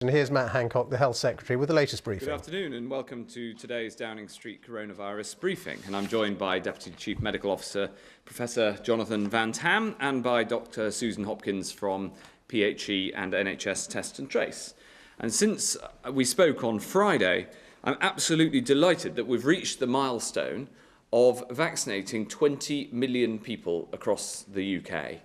And here's Matt Hancock, the Health Secretary, with the latest briefing. Good afternoon and welcome to today's Downing Street coronavirus briefing. And I'm joined by Deputy Chief Medical Officer Professor Jonathan Van-Tam and by Dr. Susan Hopkins from PHE and NHS Test and Trace. And since we spoke on Friday, I'm absolutely delighted that we've reached the milestone of vaccinating 20 million people across the UK.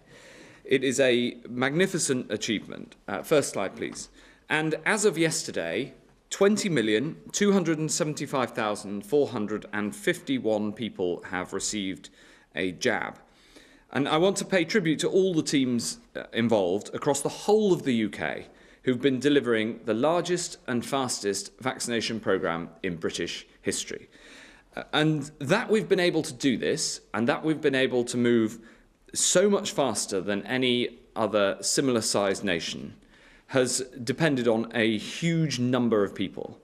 It is a magnificent achievement. First slide, please. And as of yesterday, 20,275,451 people have received a jab. And I want to pay tribute to all the teams involved across the whole of the UK who've been delivering the largest and fastest vaccination programme in British history. And that we've been able to do this, and that we've been able to move so much faster than any other similar-sized nation, has depended on a huge number of people.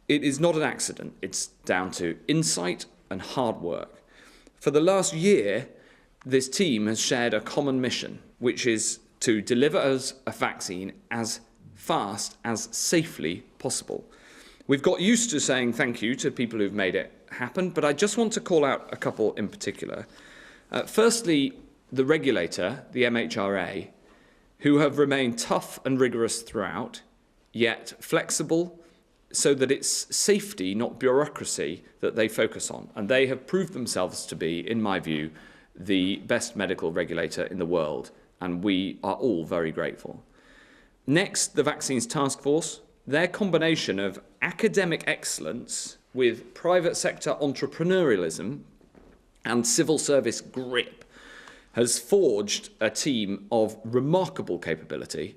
It is not an accident. It's down to insight and hard work. For the last year, this team has shared a common mission, which is to deliver us a vaccine as fast, as safely possible. We've got used to saying thank you to people who've made it happen, but I just want to call out a couple in particular. Firstly, the regulator, the MHRA, who have remained tough and rigorous throughout, yet flexible, so that it's safety, not bureaucracy, that they focus on. And they have proved themselves to be, in my view, the best medical regulator in the world, and we are all very grateful. Next, the Vaccines Task Force. Their combination of academic excellence with private sector entrepreneurialism and civil service grip has forged a team of remarkable capability,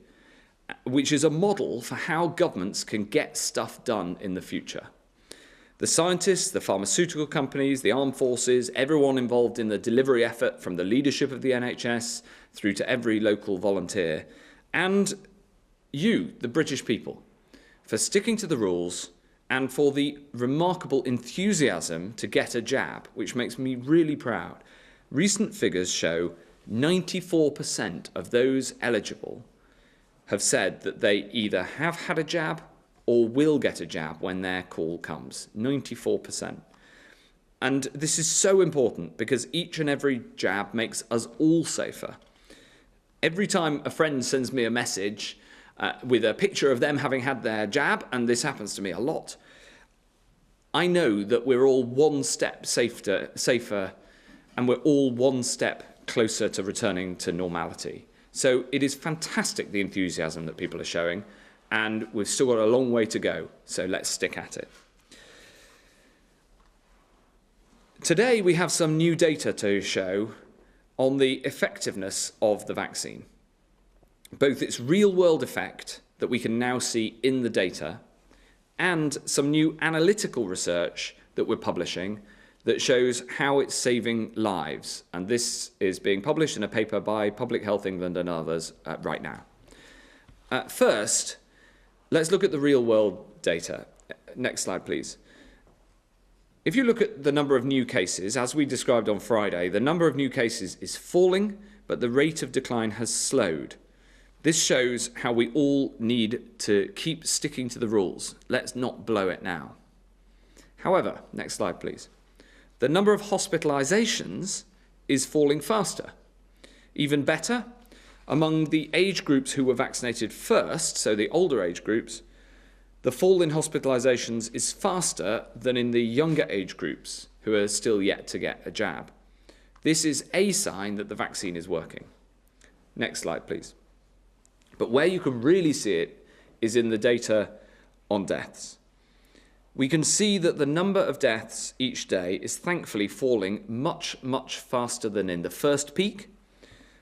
which is a model for how governments can get stuff done in the future. The scientists, the pharmaceutical companies, the armed forces, everyone involved in the delivery effort, from the leadership of the NHS through to every local volunteer, and you, the British people, for sticking to the rules and for the remarkable enthusiasm to get a jab, which makes me really proud. Recent figures show 94% of those eligible have said that they either have had a jab or will get a jab when their call comes. 94%. And this is so important because each and every jab makes us all safer. Every time a friend sends me a message with a picture of them having had their jab, and this happens to me a lot, I know that we're all one step safer, and we're all one step closer to returning to normality. So it is fantastic, the enthusiasm that people are showing, and we've still got a long way to go, so let's stick at it. Today we have some new data to show on the effectiveness of the vaccine, both its real-world effect that we can now see in the data, and some new analytical research that we're publishing that shows how it's saving lives. And this is being published in a paper by Public Health England and others right now. First, let's look at the real-world data. Next slide, please. If you look at the number of new cases, as we described on Friday, the number of new cases is falling, but the rate of decline has slowed. This shows how we all need to keep sticking to the rules. Let's not blow it now. However, next slide, please. The number of hospitalizations is falling faster. Even better, among the age groups who were vaccinated first, so the older age groups, the fall in hospitalizations is faster than in the younger age groups who are still yet to get a jab. This is a sign that the vaccine is working. Next slide, please. But where you can really see it is in the data on deaths. We can see that the number of deaths each day is thankfully falling much, much faster than in the first peak.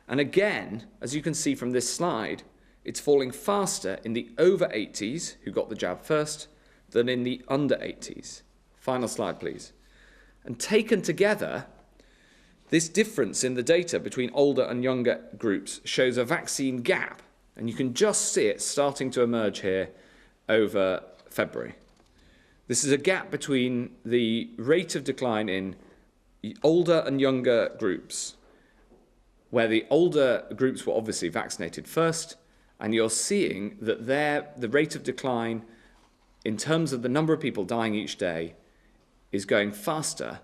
And again, as you can see from this slide, it's falling faster in the over 80s, who got the jab first, than in the under 80s. Final slide, please. And taken together, this difference in the data between older and younger groups shows a vaccine gap. And you can just see it starting to emerge here over February. This is a gap between the rate of decline in older and younger groups, where the older groups were obviously vaccinated first, And you're seeing that the rate of decline in terms of the number of people dying each day is going faster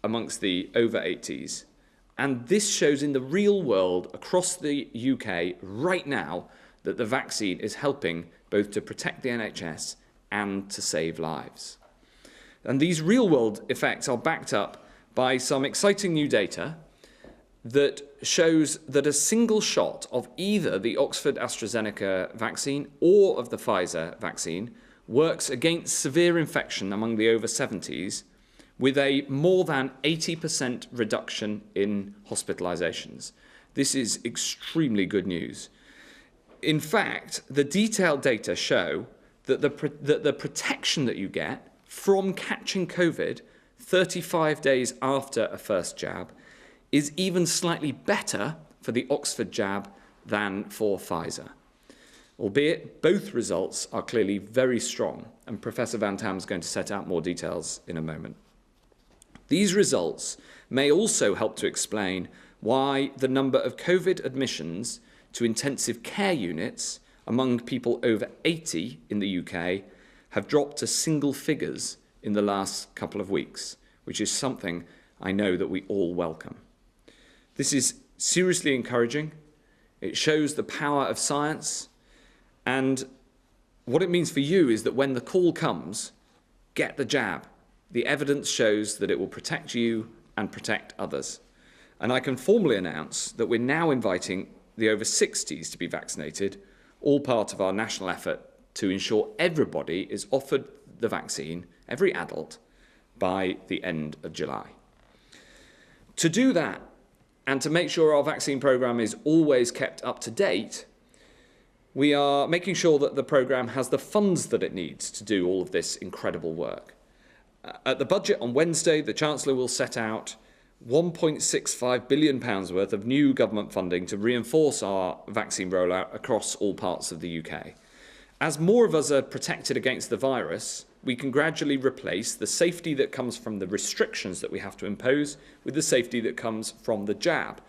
amongst the over 80s. And this shows in the real world across the UK right now that the vaccine is helping both to protect the NHS and to save lives. And these real world effects are backed up by some exciting new data that shows that a single shot of either the Oxford AstraZeneca vaccine or of the Pfizer vaccine works against severe infection among the over 70s with a more than 80% reduction in hospitalizations. This is extremely good news. In fact, the detailed data show that the protection that you get from catching COVID 35 days after a first jab is even slightly better for the Oxford jab than for Pfizer. Albeit both results are clearly very strong, and Professor Van-Tam is going to set out more details in a moment. These results may also help to explain why the number of COVID admissions to intensive care units among people over 80 in the UK have dropped to single figures in the last couple of weeks, which is something I know that we all welcome. This is seriously encouraging. It shows the power of science, and what it means for you is that when the call comes, get the jab. The evidence shows that it will protect you and protect others. And I can formally announce that we're now inviting the over 60s to be vaccinated, all part of our national effort to ensure everybody is offered the vaccine, every adult, by the end of July. To do that, and to make sure our vaccine programme is always kept up to date, we are making sure that the programme has the funds that it needs to do all of this incredible work. At the budget on Wednesday, the Chancellor will set out £1.65 billion worth of new government funding to reinforce our vaccine rollout across all parts of the UK. As more of us are protected against the virus, we can gradually replace the safety that comes from the restrictions that we have to impose with the safety that comes from the jab.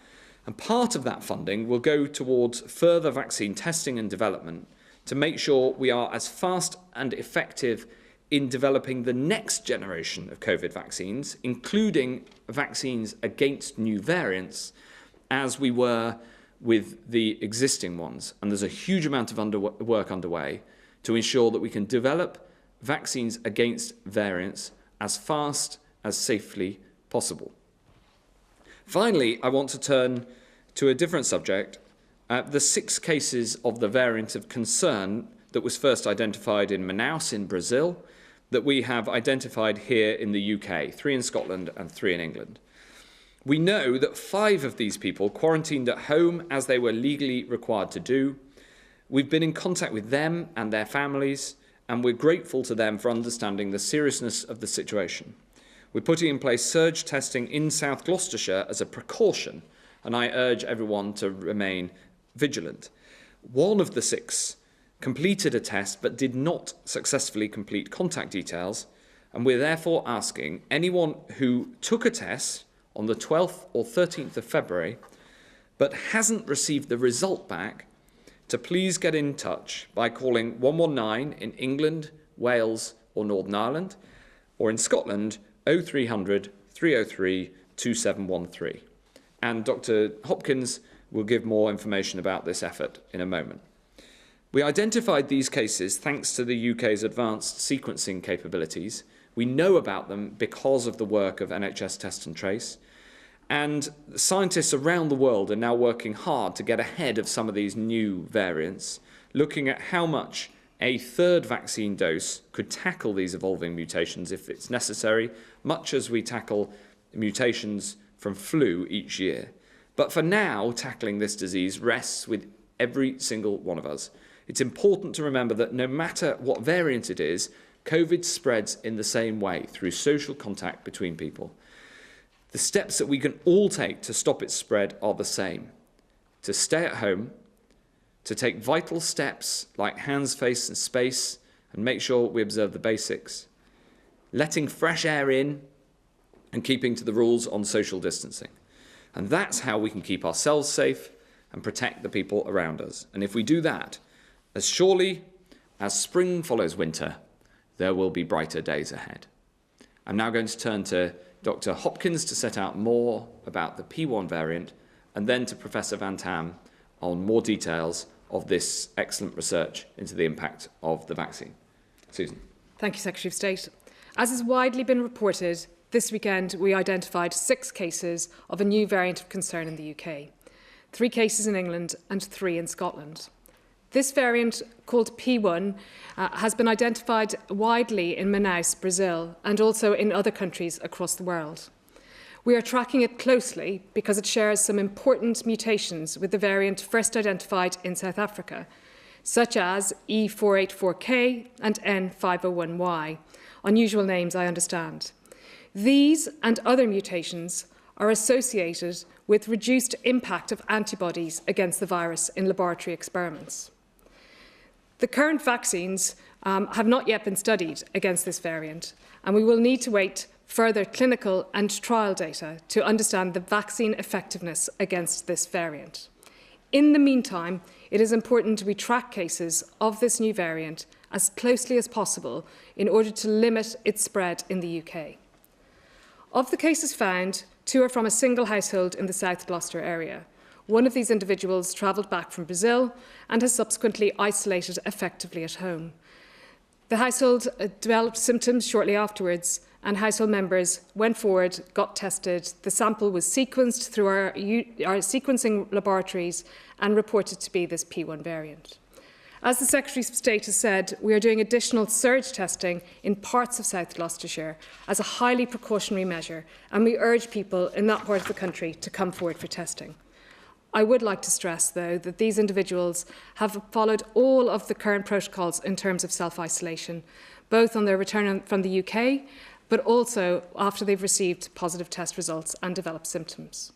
And part of that funding will go towards further vaccine testing and development to make sure we are as fast and effective in developing the next generation of COVID vaccines, including vaccines against new variants, as we were with the existing ones. And there's a huge amount of work underway to ensure that we can develop vaccines against variants as fast as safely possible. Finally, I want to turn to a different subject, the 6 cases of the variant of concern that was first identified in Manaus in Brazil, that we have identified here in the UK, 3 in Scotland and 3 in England. We know that 5 of these people quarantined at home as they were legally required to do. We've been in contact with them and their families, and we're grateful to them for understanding the seriousness of the situation. We're putting in place surge testing in South Gloucestershire as a precaution, and I urge everyone to remain vigilant. 1 of the 6 completed a test but did not successfully complete contact details, and we're therefore asking anyone who took a test on the 12th or 13th of February but hasn't received the result back to please get in touch by calling 119 in England, Wales or Northern Ireland, or in Scotland 0300 303 2713. And Dr. Hopkins will give more information about this effort in a moment. We identified these cases thanks to the UK's advanced sequencing capabilities. We know about them because of the work of NHS Test and Trace. And scientists around the world are now working hard to get ahead of some of these new variants, looking at how much a 3rd vaccine dose could tackle these evolving mutations if it's necessary, much as we tackle mutations from flu each year. But for now, tackling this disease rests with every single one of us. It's important to remember that no matter what variant it is, COVID spreads in the same way, through social contact between people. The steps that we can all take to stop its spread are the same: to stay at home, to take vital steps like hands, face and space, and make sure we observe the basics, letting fresh air in, and keeping to the rules on social distancing. And that's how we can keep ourselves safe, and protect the people around us. And if we do that, as surely as spring follows winter, there will be brighter days ahead. I'm now going to turn to Dr. Hopkins to set out more about the P1 variant, and then to Professor Van-Tam on more details of this excellent research into the impact of the vaccine. Susan. Thank you, Secretary of State. As has widely been reported, this weekend we identified 6 cases of a new variant of concern in the UK, 3 cases in England and 3 in Scotland. This variant, called P1, has been identified widely in Manaus, Brazil, and also in other countries across the world. We are tracking it closely because it shares some important mutations with the variant first identified in South Africa, such as E484K and N501Y. Unusual names, I understand. These and other mutations are associated with reduced impact of antibodies against the virus in laboratory experiments. The current vaccines have not yet been studied against this variant, and we will need to wait further clinical and trial data to understand the vaccine effectiveness against this variant. In the meantime, it is important we track cases of this new variant as closely as possible in order to limit its spread in the UK. Of the cases found, 2 are from a single household in the South Gloucester area. One of these individuals travelled back from Brazil and has subsequently isolated effectively at home. The household developed symptoms shortly afterwards, and household members went forward, got tested. The sample was sequenced through our sequencing laboratories and reported to be this P1 variant. As the Secretary of State has said, we are doing additional surge testing in parts of South Gloucestershire as a highly precautionary measure, and we urge people in that part of the country to come forward for testing. I would like to stress, though, that these individuals have followed all of the current protocols in terms of self-isolation, both on their return from the UK, but also after they've received positive test results and developed symptoms.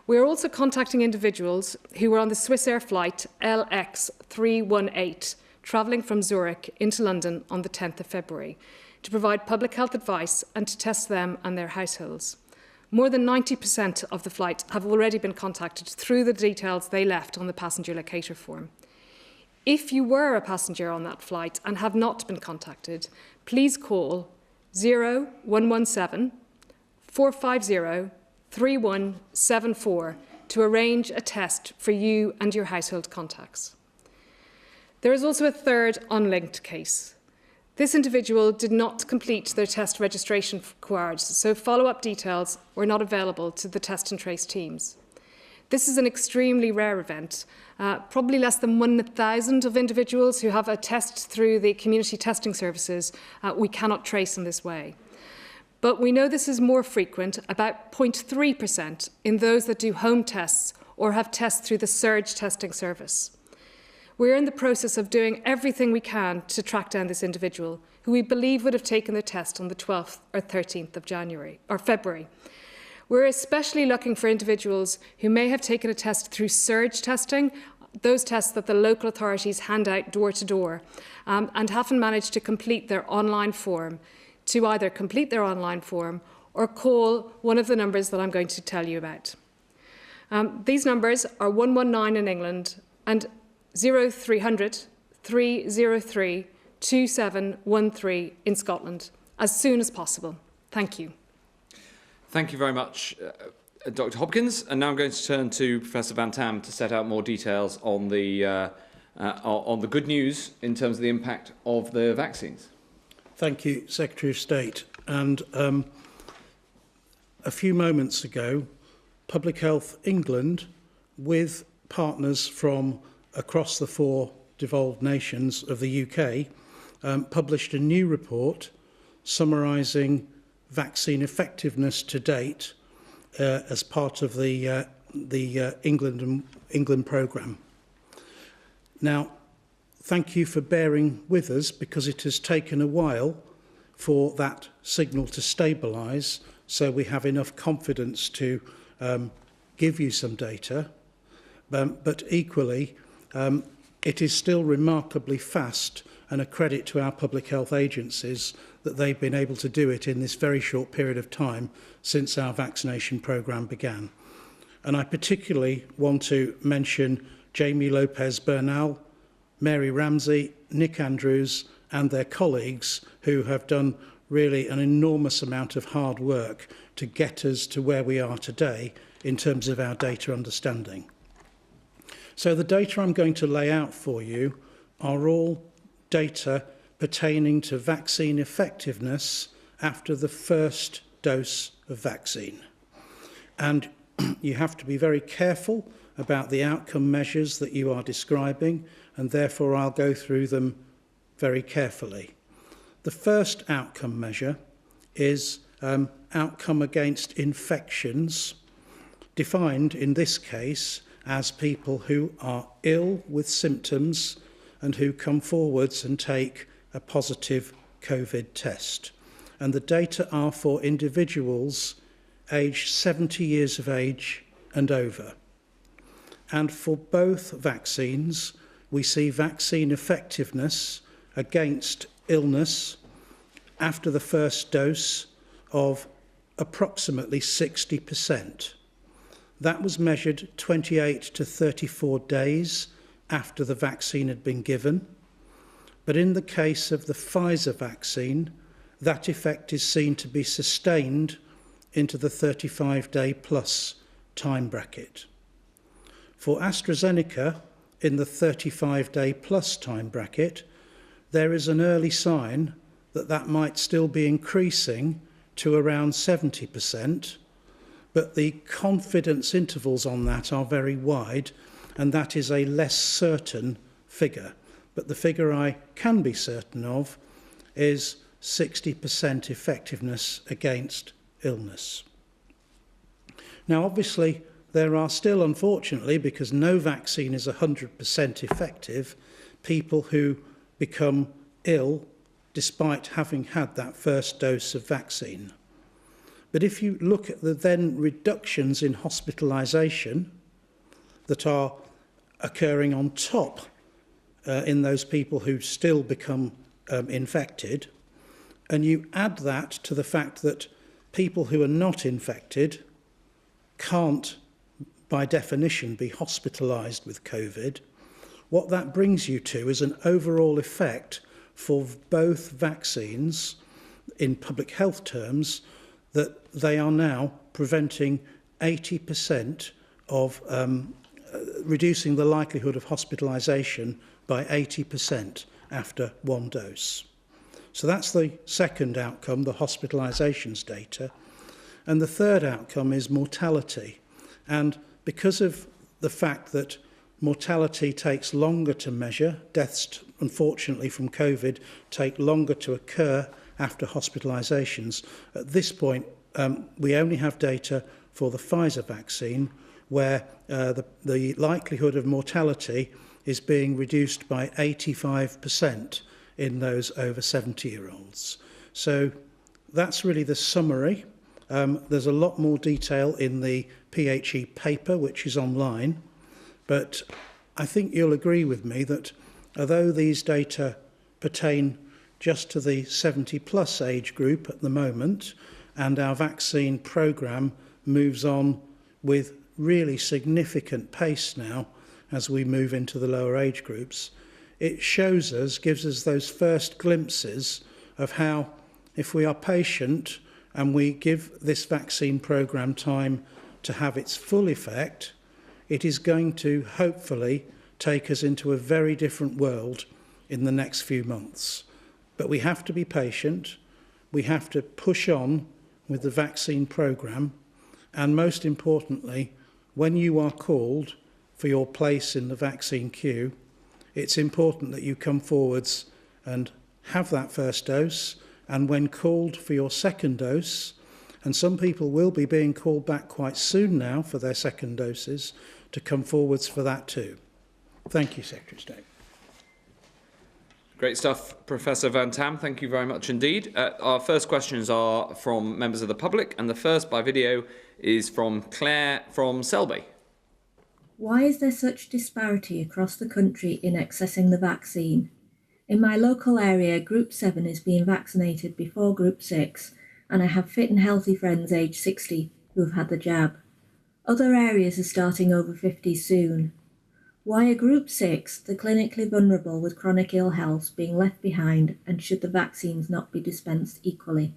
We are also contacting individuals who were on the Swissair flight LX318, travelling from Zurich into London on the 10th of February, to provide public health advice and to test them and their households. More than 90% of the flight have already been contacted through the details they left on the passenger locator form. If you were a passenger on that flight and have not been contacted, please call 0117 450 3174 to arrange a test for you and your household contacts. There is also a third unlinked case. This individual did not complete their test registration cards, so follow-up details were not available to the test and trace teams. This is an extremely rare event. Probably less than 1,000 of individuals who have a test through the community testing services we cannot trace in this way. But we know this is more frequent, about 0.3% in those that do home tests or have tests through the surge testing service. We're in the process of doing everything we can to track down this individual, who we believe would have taken the test on the 12th or 13th of February. We're especially looking for individuals who may have taken a test through surge testing, those tests that the local authorities hand out door to door, and haven't managed to complete their online form, to either complete their online form or call one of the numbers that I'm going to tell you about. These numbers are 119 in England and 0300 303 2713 in Scotland, as soon as possible. Thank you. Thank you very much, Dr. Hopkins. And now I'm going to turn to Professor Van-Tam to set out more details on the good news in terms of the impact of the vaccines. Thank you, Secretary of State. And a few moments ago, Public Health England, with partners from across the 4 devolved nations of the UK, published a new report summarising vaccine effectiveness to date as part of the England programme. Now, thank you for bearing with us, because it has taken a while for that signal to stabilise, so we have enough confidence to give you some data. But equally, it is still remarkably fast, and a credit to our public health agencies that they've been able to do it in this very short period of time since our vaccination programme began. And I particularly want to mention Jamie Lopez-Bernal, Mary Ramsey, Nick Andrews and their colleagues who have done really an enormous amount of hard work to get us to where we are today in terms of our data understanding. So the data I'm going to lay out for you are all data pertaining to vaccine effectiveness after the first dose of vaccine. And you have to be very careful about the outcome measures that you are describing, and therefore I'll go through them very carefully. The first outcome measure is outcome against infections, defined in this case as people who are ill with symptoms and who come forwards and take a positive COVID test. And the data are for individuals aged 70 years of age and over. And for both vaccines, we see vaccine effectiveness against illness after the first dose of approximately 60%. That was measured 28 to 34 days after the vaccine had been given. But in the case of the Pfizer vaccine, that effect is seen to be sustained into the 35-day plus time bracket. For AstraZeneca, in the 35-day plus time bracket, there is an early sign that that might still be increasing to around 70%, but the confidence intervals on that are very wide, and that is a less certain figure. But the figure I can be certain of is 60% effectiveness against illness. Now, obviously, there are still, unfortunately, because no vaccine is 100% effective, people who become ill despite having had that first dose of vaccine. But if you look at the then reductions in hospitalisation that are occurring on top in those people who still become infected, and you add that to the fact that people who are not infected can't, by definition, be hospitalised with COVID, what that brings you to is an overall effect for both vaccines, in public health terms, that they are now preventing 80% of reducing the likelihood of hospitalisation by 80% after one dose. So that's the second outcome, the hospitalisations data. And the third outcome is mortality. And because of the fact that mortality takes longer to measure, deaths, unfortunately, from COVID take longer to occur after hospitalisations, at this point, we only have data for the Pfizer vaccine, where the likelihood of mortality is being reduced by 85% in those over 70-year-olds. So that's really the summary. There's a lot more detail in the PHE paper, which is online, but I think you'll agree with me that although these data pertain just to the 70-plus age group at the moment, and our vaccine programme moves on with really significant pace now as we move into the lower age groups, it shows us, gives us those first glimpses of how, if we are patient and we give this vaccine programme time to have its full effect, it is going to hopefully take us into a very different world in the next few months. But we have to be patient, we have to push on with the vaccine programme, and most importantly, when you are called for your place in the vaccine queue, it's important that you come forwards and have that first dose, and when called for your second dose, and some people will be being called back quite soon now for their second doses, to come forwards for that too. Thank you, Secretary of State. Great stuff, Professor Van-Tam. Thank you very much indeed. Our first questions are from members of the public, and the first by video is from Claire from Selby. Why is there such disparity across the country in accessing the vaccine? In my local area, Group 7 is being vaccinated before Group 6, and I have fit and healthy friends aged 60 who have had the jab. Other areas are starting over 50 soon. Why are Group 6, the clinically vulnerable with chronic ill health, being left behind, and should the vaccines not be dispensed equally?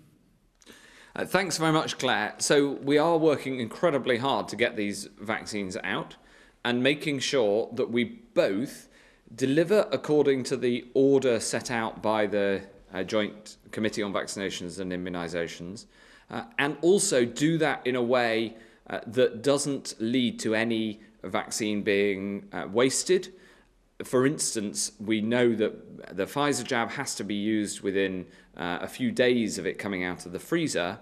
Thanks very much, Claire. So we are working incredibly hard to get these vaccines out and making sure that we both deliver according to the order set out by the Joint Committee on Vaccinations and Immunisations, and also do that in a way that doesn't lead to any vaccine being wasted. For instance, we know that the Pfizer jab has to be used within a few days of it coming out of the freezer.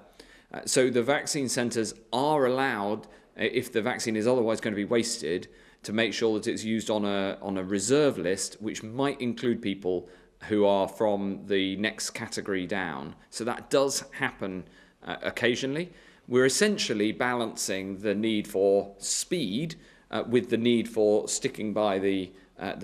So the vaccine centres are allowed, if the vaccine is otherwise going to be wasted, to make sure that it's used on a reserve list, which might include people who are from the next category down. So that does happen occasionally. We're essentially balancing the need for speed with the need for sticking by the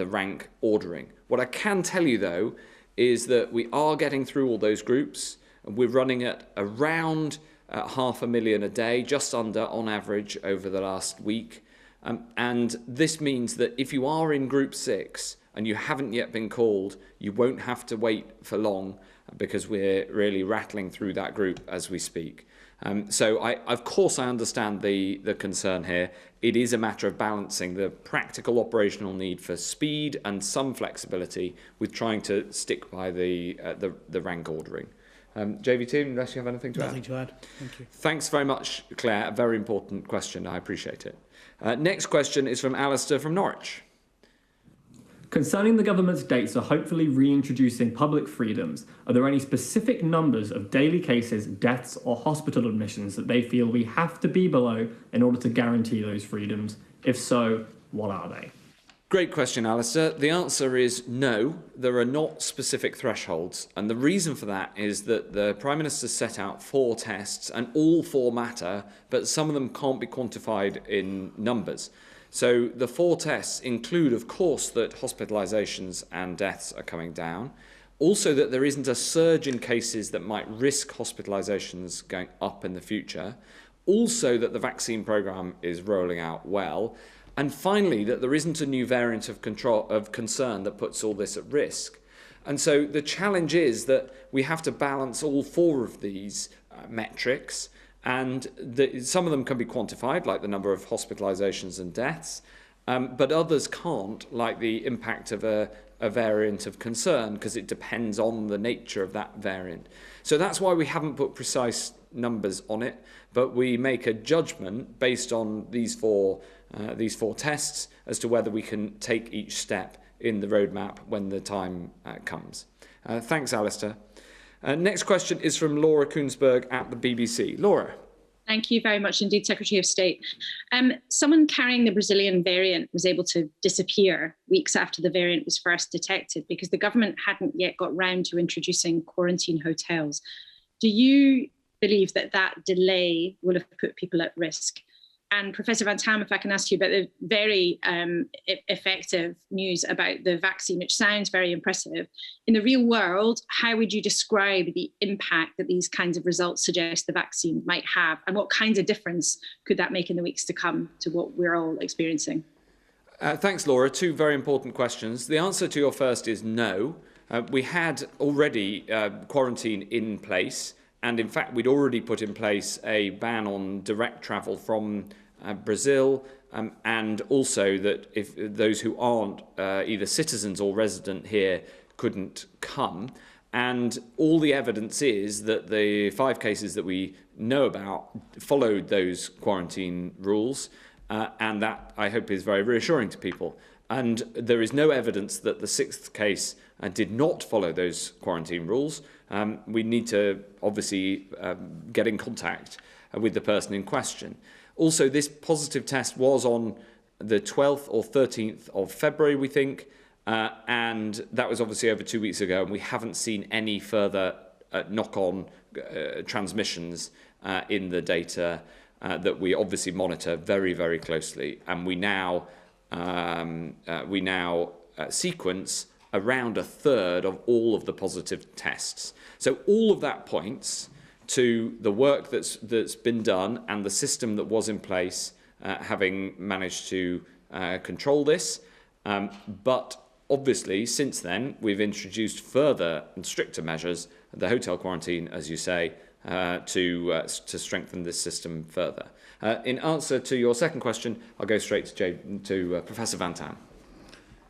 rank ordering. What I can tell you, though, is that we are getting through all those groups. We're running at around 500,000 a day, just under on average over the last week. And this means that if you are in Group 6 and you haven't yet been called, you won't have to wait for long because we're really rattling through that group as we speak. So of course I understand the concern here. It is a matter of balancing the practical operational need for speed and some flexibility with trying to stick by the rank ordering. JVT, unless you have anything to add? Nothing to add. Thank you. Thanks very much, Claire. A very important question. I appreciate it. Next question is from Alistair from Norwich. Concerning the government's dates for hopefully reintroducing public freedoms, are there any specific numbers of daily cases, deaths or hospital admissions that they feel we have to be below in order to guarantee those freedoms? If so, what are they? Great question, Alistair. The answer is no, there are not specific thresholds. And the reason for that is that the Prime Minister set out 4 tests and all 4 matter, but some of them can't be quantified in numbers. So the 4 tests include, of course, that hospitalisations and deaths are coming down. Also that there isn't a surge in cases that might risk hospitalisations going up in the future. Also that the vaccine programme is rolling out well. And finally, that there isn't a new variant of concern that puts all this at risk. And so the challenge is that we have to balance all 4 of these metrics, and some of them can be quantified, like the number of hospitalisations and deaths, but others can't, like the impact of a variant of concern, because it depends on the nature of that variant. So that's why we haven't put precise numbers on it, but we make a judgment based on these four tests as to whether we can take each step in the roadmap when the time comes. Thanks, Alistair. Next question is from Laura Koonsberg at the BBC. Laura. Thank you very much indeed, Secretary of State. Someone carrying the Brazilian variant was able to disappear weeks after the variant was first detected because the government hadn't yet got round to introducing quarantine hotels. Do you believe that that delay will have put people at risk? And Professor Van-Tam, if I can ask you about the very effective news about the vaccine, which sounds very impressive. In the real world, how would you describe the impact that these kinds of results suggest the vaccine might have? And what kinds of difference could that make in the weeks to come to what we're all experiencing? Thanks, Laura. 2 very important questions. The answer to your first is no. We had already quarantine in place. And in fact, we'd already put in place a ban on direct travel from Brazil, and also that if those who aren't either citizens or resident here couldn't come. And all the evidence is that the 5 cases that we know about followed those quarantine rules, and that, I hope, is very reassuring to people. And there is no evidence that the 6th case did not follow those quarantine rules. We need to obviously get in contact with the person in question. Also, this positive test was on the 12th or 13th of February, we think, and that was obviously over 2 weeks ago, and we haven't seen any further knock-on transmissions in the data that we obviously monitor very, very closely. And we now sequence around 1/3 of all of the positive tests. So all of that points to the work that's been done and the system that was in place having managed to control this. But obviously, since then, we've introduced further and stricter measures, the hotel quarantine, as you say, to strengthen this system further. In answer to your second question, I'll go straight to Professor Van-Tam.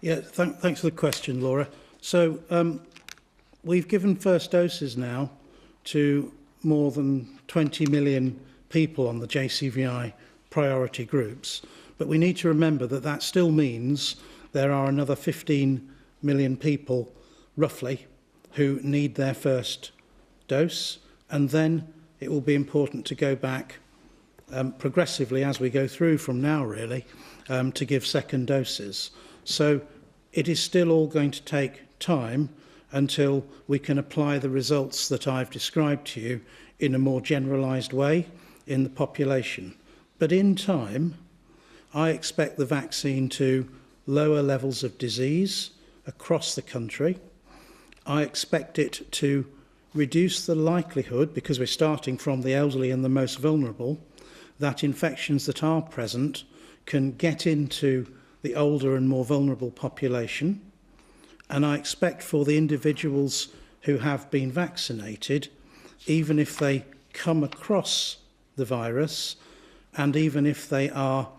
Yeah, thanks for the question, Laura. So we've given first doses now to more than 20 million people on the JCVI priority groups. But we need to remember that that still means there are another 15 million people, roughly, who need their first dose. And then it will be important to go back progressively as we go through from now, really, to give second doses. So it is still all going to take time until we can apply the results that I've described to you in a more generalised way in the population. But in time, I expect the vaccine to lower levels of disease across the country. I expect it to reduce the likelihood, because we're starting from the elderly and the most vulnerable, that infections that are present can get into the older and more vulnerable population. And I expect for the individuals who have been vaccinated, even if they come across the virus, and even if they are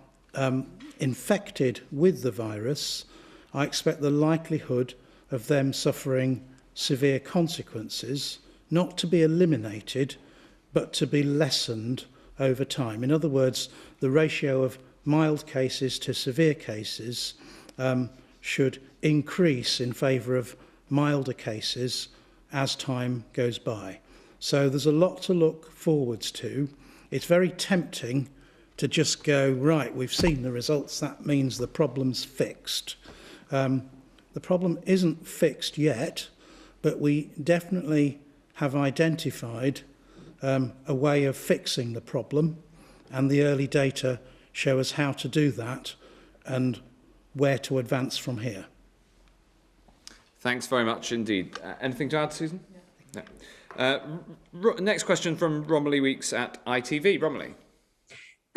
infected with the virus, I expect the likelihood of them suffering severe consequences not to be eliminated, but to be lessened over time. In other words, the ratio of mild cases to severe cases should increase in favour of milder cases as time goes by. So there's a lot to look forwards to. It's very tempting to just go, right, we've seen the results, that means the problem's fixed. The problem isn't fixed yet, but we definitely have identified a way of fixing the problem, and the early data show us how to do that and where to advance from here. Thanks very much indeed. Anything to add, Susan? No. Next question from Romilly Weeks at ITV. Romilly.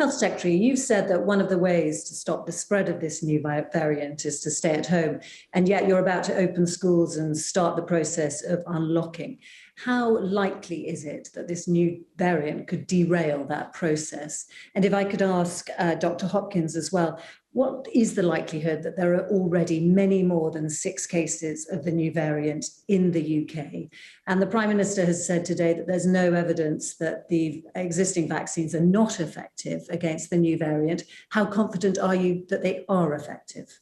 Health Secretary, you've said that one of the ways to stop the spread of this new variant is to stay at home, and yet you're about to open schools and start the process of unlocking. How likely is it that this new variant could derail that process? And if I could ask Dr. Hopkins as well, what is the likelihood that there are already many more than 6 cases of the new variant in the UK? And the Prime Minister has said today that there's no evidence that the existing vaccines are not effective against the new variant. How confident are you that they are effective?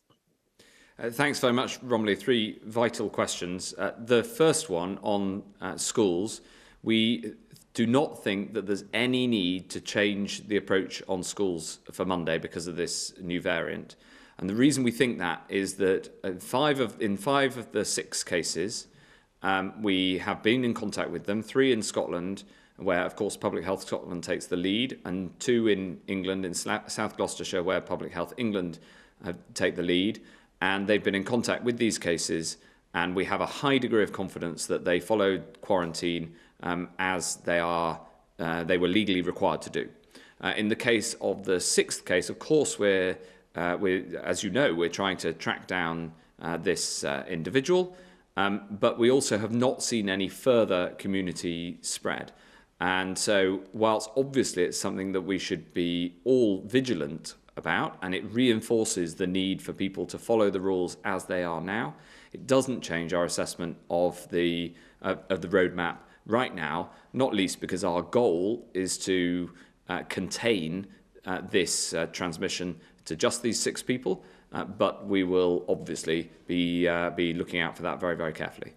Thanks very much, Romilly. 3 vital questions. The first one on schools, we do not think that there's any need to change the approach on schools for Monday because of this new variant. And the reason we think that is that in 5 of the 6 cases, we have been in contact with them, 3 in Scotland, where, of course, Public Health Scotland takes the lead, and 2 in England, in South Gloucestershire, where Public Health England take the lead. And they've been in contact with these cases, and we have a high degree of confidence that they followed quarantine as they were legally required to do. In the case of the 6th case, of course, we're as you know, we're trying to track down this individual, but we also have not seen any further community spread. And so, whilst obviously it's something that we should be all vigilant about, and it reinforces the need for people to follow the rules as they are now, it doesn't change our assessment of the roadmap right now, not least because our goal is to contain this transmission to just these 6 people, but we will obviously be looking out for that very, very carefully.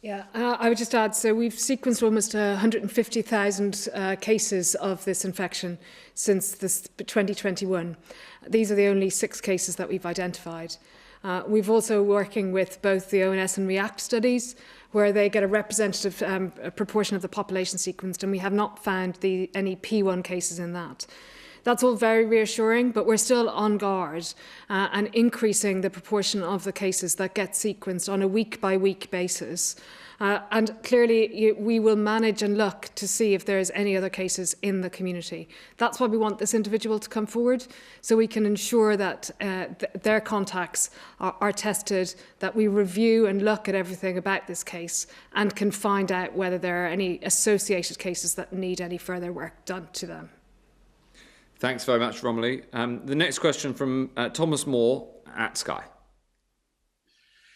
Yeah, I would just add, so we've sequenced almost 150,000 cases of this infection since 2021. These are the only 6 cases that we've identified. We've also working with both the ONS and REACT studies, where they get a representative proportion of the population sequenced, and we have not found any P1 cases in that. That's all very reassuring, but we're still on guard and increasing the proportion of the cases that get sequenced on a week-by-week basis. And clearly, we will manage and look to see if there's any other cases in the community. That's why we want this individual to come forward, so we can ensure that their contacts are tested, that we review and look at everything about this case and can find out whether there are any associated cases that need any further work done to them. Thanks very much, Romilly. The next question from Thomas Moore at Sky.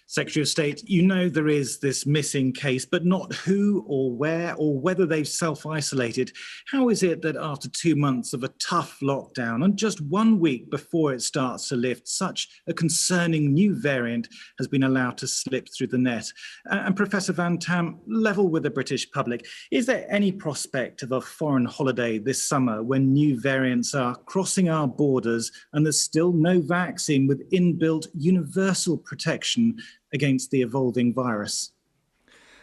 Secretary of State, you know there is this missing case, but not who or where or whether they've self-isolated. How is it that after 2 months of a tough lockdown and just 1 week before it starts to lift, such a concerning new variant has been allowed to slip through the net? And Professor Van-Tam, level with the British public, is there any prospect of a foreign holiday this summer when new variants are crossing our borders and there's still no vaccine with inbuilt universal protection against the evolving virus?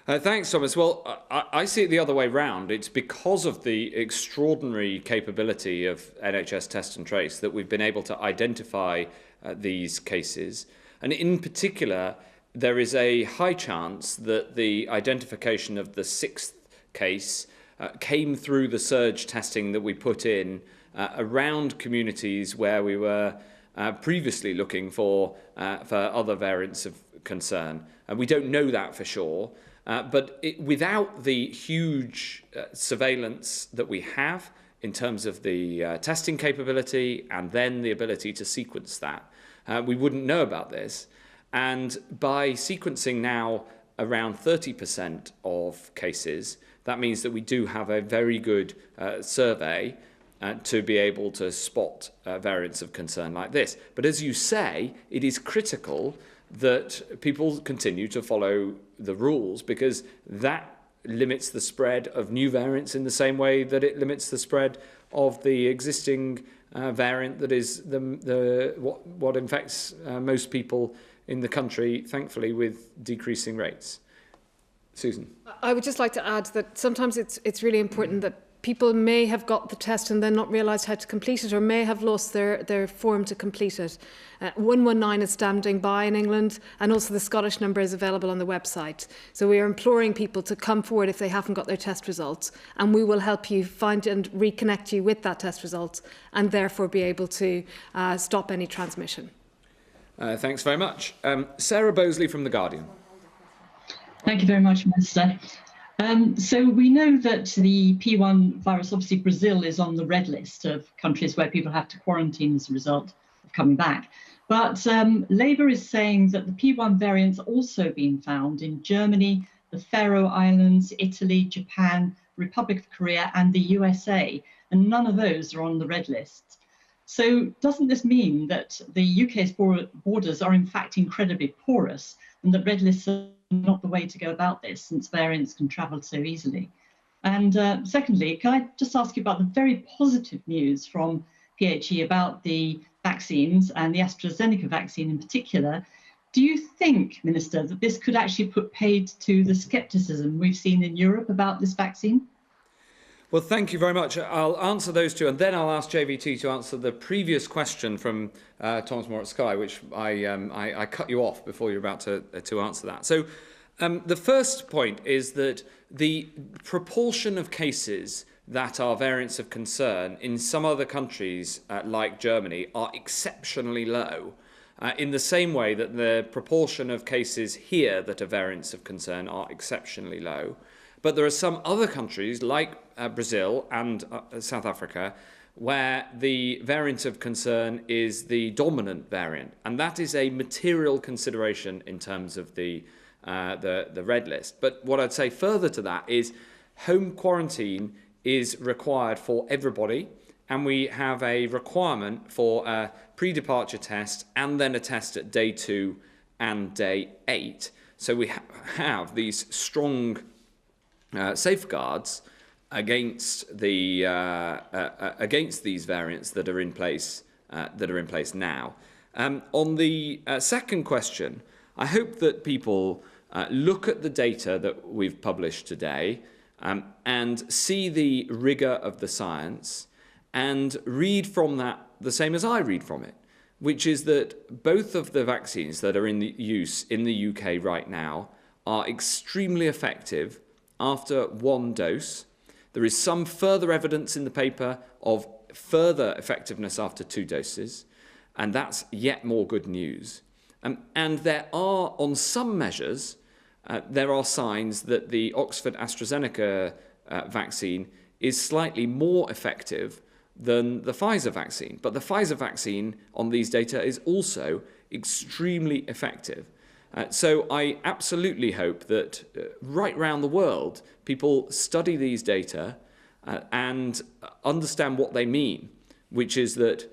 Thanks, Thomas. Well, I see it the other way round. It's because of the extraordinary capability of NHS Test and Trace that we've been able to identify these cases. And in particular, there is a high chance that the identification of the 6th case came through the surge testing that we put in around communities where we were previously looking for other variants of concern. And we don't know that for sure. But without the huge surveillance that we have in terms of the testing capability and then the ability to sequence that, we wouldn't know about this. And by sequencing now around 30% of cases, that means that we do have a very good survey to be able to spot variants of concern like this. But as you say, it is critical that people continue to follow the rules, because that limits the spread of new variants in the same way that it limits the spread of the existing variant that is what infects most people in the country, thankfully, with decreasing rates. Susan. I would just like to add that sometimes it's really important that people may have got the test and then not realised how to complete it, or may have lost their form to complete it. 119 is standing by in England, and also the Scottish number is available on the website. So we are imploring people to come forward if they haven't got their test results, and we will help you find and reconnect you with that test results, and therefore be able to stop any transmission. Thanks very much. Sarah Bosley from The Guardian. Thank you very much, Minister. So we know that the P1 virus, obviously Brazil is on the red list of countries where people have to quarantine as a result of coming back. But Labour is saying that the P1 variant's also been found in Germany, the Faroe Islands, Italy, Japan, Republic of Korea and the USA, and none of those are on the red list. So doesn't this mean that the UK's borders are in fact incredibly porous, and that red lists are not the way to go about this, since variants can travel so easily? And secondly, can I just ask you about the very positive news from PHE about the vaccines and the AstraZeneca vaccine in particular? Do you think, Minister, that this could actually put paid to the scepticism we've seen in Europe about this vaccine? Well, thank you very much. I'll answer those two, and then I'll ask JVT to answer the previous question from Thomas Moore at Sky, which I cut you off before you're about to answer that. So the first point is that the proportion of cases that are variants of concern in some other countries, like Germany, are exceptionally low, in the same way that the proportion of cases here that are variants of concern are exceptionally low. But there are some other countries, like Brazil and South Africa, where the variant of concern is the dominant variant. And that is a material consideration in terms of the red list. But what I'd say further to that is home quarantine is required for everybody. And we have a requirement for a pre-departure test and then a test at day 2 and day 8. So we have these strong safeguards against the against these variants that are in place now. On the second question, I hope that people look at the data that we've published today and see the rigour of the science, and read from that the same as I read from it, which is that both of the vaccines that are in use in the UK right now are extremely effective after one dose. There is some further evidence in the paper of further effectiveness after 2 doses, and that's yet more good news. And there are, on some measures, there are signs that the Oxford AstraZeneca vaccine is slightly more effective than the Pfizer vaccine. But the Pfizer vaccine on these data is also extremely effective. So I absolutely hope that right around the world, people study these data and understand what they mean, which is that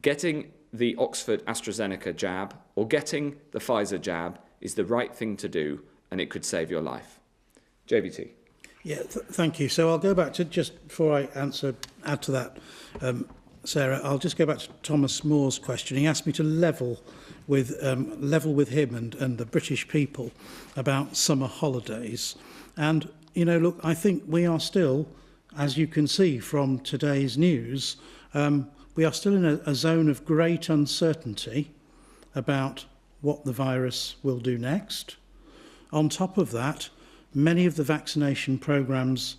getting the Oxford AstraZeneca jab or getting the Pfizer jab is the right thing to do, and it could save your life. JVT. Yeah, thank you. So I'll go back to, just before I add to that, Sarah, I'll just go back to Thomas Moore's question. He asked me to level with him and the British people about summer holidays. And, you know, look, I think we are still, as you can see from today's news, we are still in a zone of great uncertainty about what the virus will do next. On top of that, many of the vaccination programmes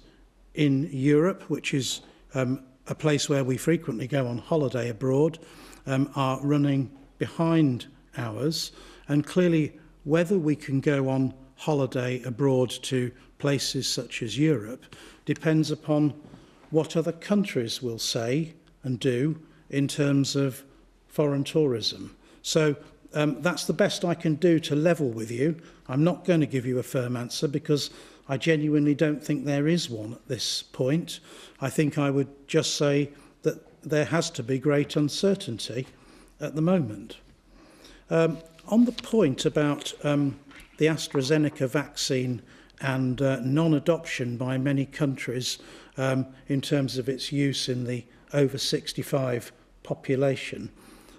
in Europe, which is a place where we frequently go on holiday abroad, are running behind ours. And clearly, whether we can go on holiday abroad to places such as Europe depends upon what other countries will say and do in terms of foreign tourism. So that's the best I can do to level with you. I'm not going to give you a firm answer because I genuinely don't think there is one at this point. I think I would just say that there has to be great uncertainty at the moment. On the point about the AstraZeneca vaccine and non-adoption by many countries in terms of its use in the over 65 population,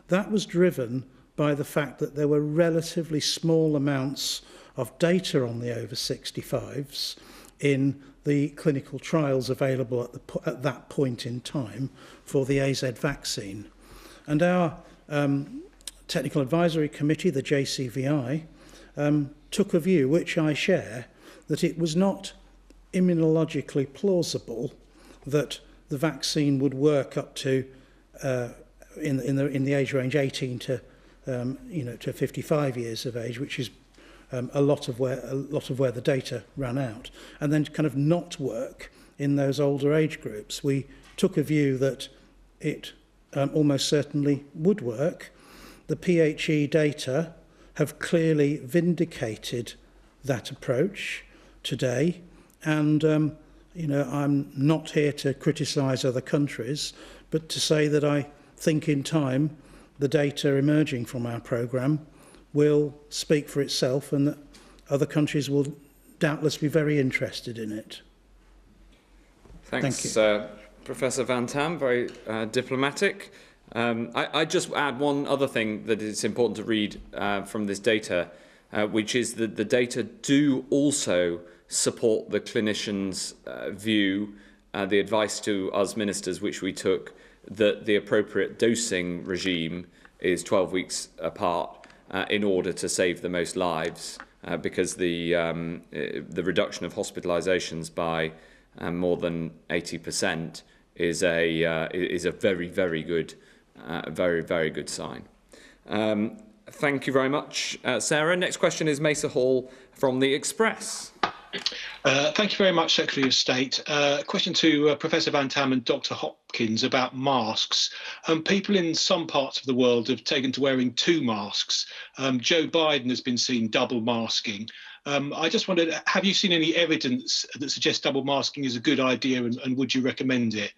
that was driven by the fact that there were relatively small amounts of data on the over 65s in the clinical trials available at that point in time for the AZ vaccine. And our Technical Advisory Committee, the JCVI, took a view, which I share, that it was not immunologically plausible that the vaccine would work up to in the age range 18 to to 55 years of age, which is a lot of where the data ran out, and then kind of not work in those older age groups. We took a view that it almost certainly would work. The PHE data have clearly vindicated that approach today, and I'm not here to criticise other countries, but to say that I think in time the data emerging from our programme will speak for itself, and that other countries will doubtless be very interested in it. Thanks, Thank you. Professor Van-Tam, very diplomatic. I just add one other thing that it's important to read from this data, which is that the data do also support the clinicians' view, the advice to us ministers, which we took, that the appropriate dosing regime is 12 weeks apart in order to save the most lives, because the reduction of hospitalizations by more than 80% is a very, very good sign. Thank you very much, Sarah. Next question is Mesa Hall from The Express. Thank you very much, Secretary of State. Question to Professor Van-Tam and Dr. Hopkins about masks. People in some parts of the world have taken to wearing 2 masks. Joe Biden has been seen double masking. I just wondered, have you seen any evidence that suggests double masking is a good idea, and would you recommend it?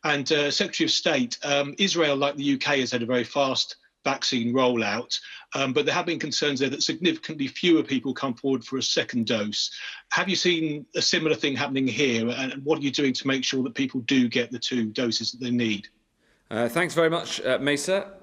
And Secretary of State, Israel, like the UK, has had a very fast vaccine rollout, but there have been concerns there that significantly fewer people come forward for a second dose. Have you seen a similar thing happening here, and what are you doing to make sure that people do get the 2 doses that they need? Thanks very much, Mesa.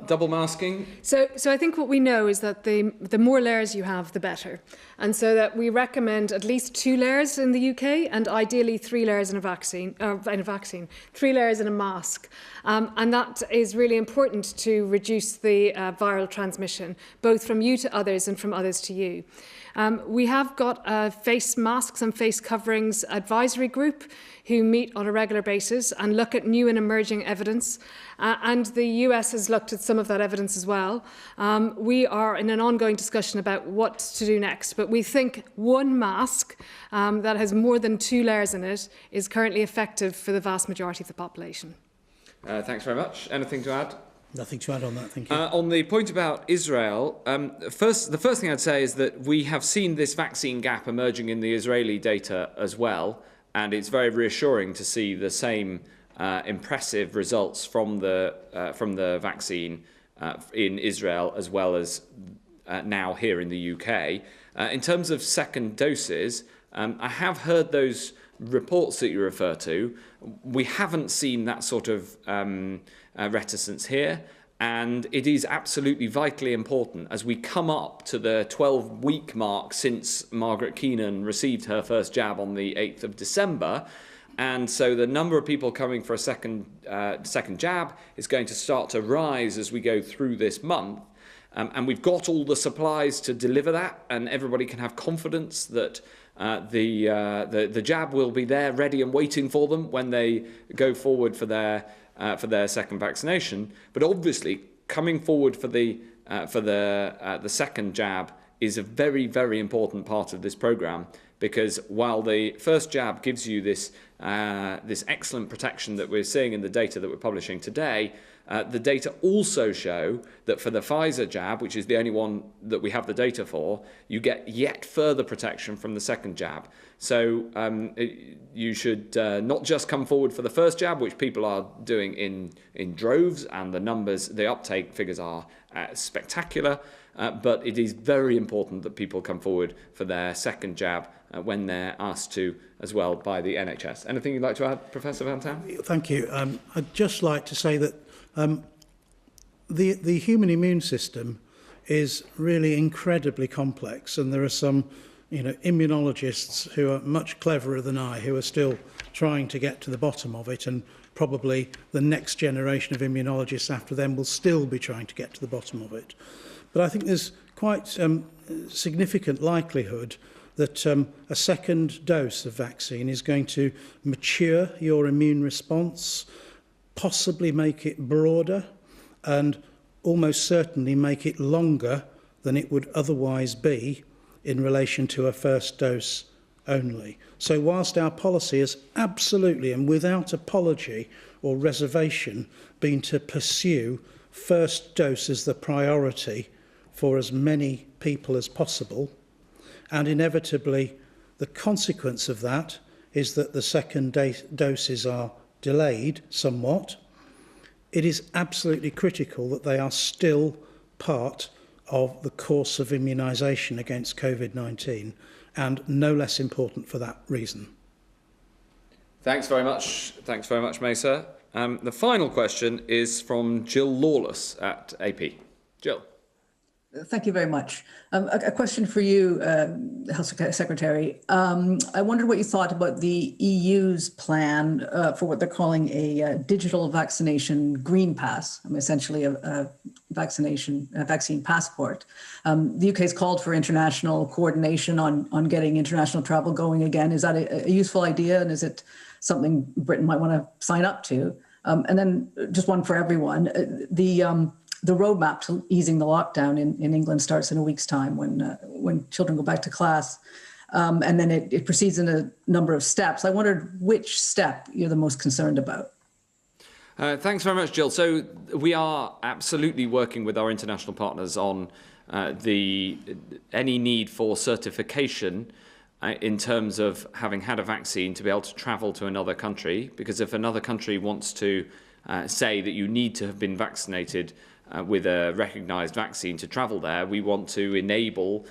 Double masking? So I think what we know is that the more layers you have, the better. And so that we recommend at least 2 layers in the UK and ideally 3 layers in a vaccine, 3 layers in a mask. And that is really important to reduce the viral transmission, both from you to others and from others to you. We have got a face masks and face coverings advisory group who meet on a regular basis and look at new and emerging evidence. And the US has looked at some of that evidence as well. We are in an ongoing discussion about what to do next, but we think one mask that has more than 2 layers in it is currently effective for the vast majority of the population. Thanks very much. Anything to add? Nothing to add on that, thank you. On the point about Israel, the first thing I'd say is that we have seen this vaccine gap emerging in the Israeli data as well, and it's very reassuring to see the same impressive results from the vaccine in Israel as well as now here in the UK. In terms of second doses, I have heard those reports that you refer to. We haven't seen that sort of reticence here, and it is absolutely vitally important as we come up to the 12-week mark since Margaret Keenan received her first jab on the 8th of December. And so the number of people coming for a second jab is going to start to rise as we go through this month. And we've got all the supplies to deliver that, and everybody can have confidence that the jab will be there, ready and waiting for them when they go forward for their second vaccination. But obviously, coming forward for the second jab is a very, very important part of this programme, because while the first jab gives you this excellent protection that we're seeing in the data that we're publishing today, the data also show that for the Pfizer jab, which is the only one that we have the data for, you get yet further protection from the second jab. So you should not just come forward for the first jab, which people are doing in droves, and the uptake figures are spectacular, but it is very important that people come forward for their second jab when they're asked to as well by the NHS. Anything you'd like to add, Professor Van-Tam? Thank you. I'd just like to say that the human immune system is really incredibly complex, and there are some immunologists who are much cleverer than I who are still trying to get to the bottom of it, and probably the next generation of immunologists after them will still be trying to get to the bottom of it. But I think there's quite significant likelihood that a second dose of vaccine is going to mature your immune response, possibly make it broader, and almost certainly make it longer than it would otherwise be in relation to a first dose only. So whilst our policy has absolutely and without apology or reservation been to pursue first dose as the priority for as many people as possible, and inevitably the consequence of that is that the second doses are delayed somewhat, it is absolutely critical that they are still part of the course of immunisation against COVID-19, and no less important for that reason. Thanks very much. Thanks very much, Mesa. The final question is from Jill Lawless at AP. Jill. Thank you very much. A question for you, Health Secretary. I wondered what you thought about the EU's plan for what they're calling a digital vaccination green pass, essentially a vaccine passport. The UK has called for international coordination on getting international travel going again. Is that a useful idea, and is it something Britain might want to sign up to? And then just one for everyone. The roadmap to easing the lockdown in England starts in a week's time when children go back to class. And then it proceeds in a number of steps. I wondered which step you're the most concerned about. Thanks very much, Jill. So we are absolutely working with our international partners on any need for certification in terms of having had a vaccine to be able to travel to another country. Because if another country wants to say that you need to have been vaccinated with a recognised vaccine to travel there, we want to enable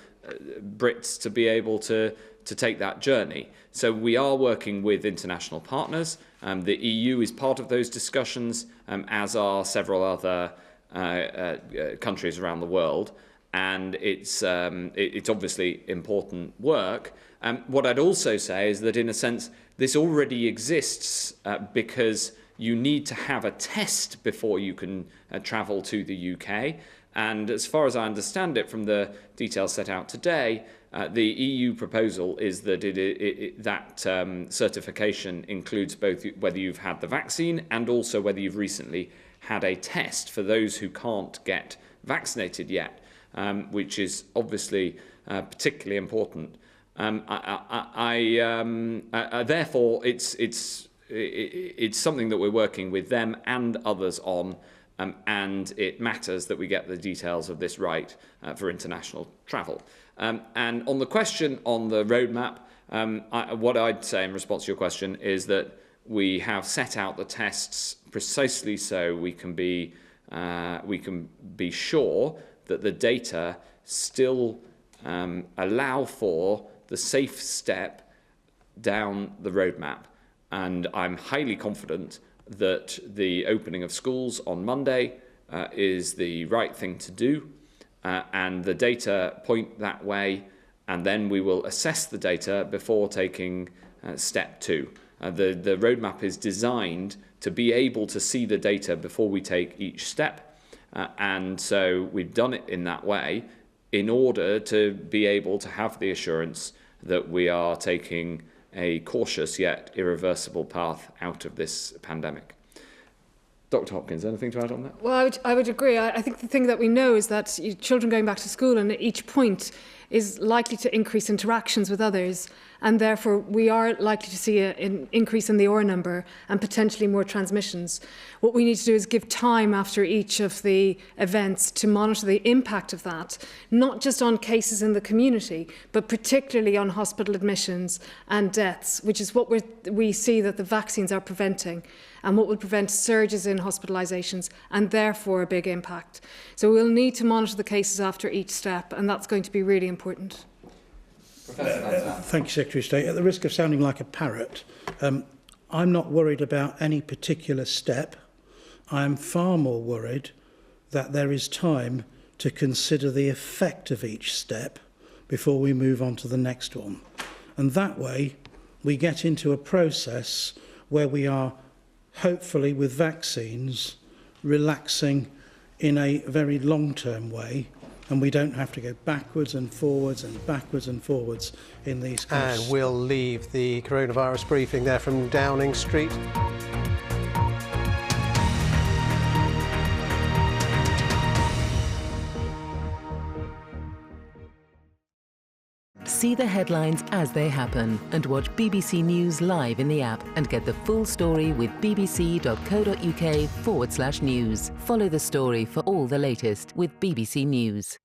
Brits to be able to take that journey. So we are working with international partners. The EU is part of those discussions, as are several other countries around the world, and it's obviously important work. What I'd also say is that, in a sense, this already exists because you need to have a test before you can travel to the UK. And as far as I understand it from the details set out today, the EU proposal is that that certification includes both whether you've had the vaccine and also whether you've recently had a test for those who can't get vaccinated yet, which is obviously particularly important. Therefore, it's something that we're working with them and others on, and it matters that we get the details of this right for international travel. And on the question on the roadmap, what I'd say in response to your question is that we have set out the tests precisely so we can be sure that the data still allow for the safe step down the roadmap. And I'm highly confident that the opening of schools on Monday is the right thing to do, and the data point that way, and then we will assess the data before taking step 2. The roadmap is designed to be able to see the data before we take each step, and so we've done it in that way in order to be able to have the assurance that we are taking a cautious yet irreversible path out of this pandemic. Dr. Hopkins, anything to add on that? Well, I would agree. I think the thing that we know is that children going back to school, and at each point is likely to increase interactions with others, and therefore we are likely to see an increase in the R number and potentially more transmissions. What we need to do is give time after each of the events to monitor the impact of that, not just on cases in the community, but particularly on hospital admissions and deaths, which is what we see that the vaccines are preventing, and what will prevent surges in hospitalisations and therefore a big impact. So we'll need to monitor the cases after each step, and that's going to be really important. Thank you, Secretary of State. At the risk of sounding like a parrot, I'm not worried about any particular step. I'm far more worried that there is time to consider the effect of each step before we move on to the next one. And that way, we get into a process where we are, hopefully with vaccines, relaxing in a very long-term way, and we don't have to go backwards and forwards and backwards and forwards in these cases. And we'll leave the coronavirus briefing there from Downing Street. See the headlines as they happen and watch BBC News live in the app and get the full story with bbc.co.uk/news. Follow the story for all the latest with BBC News.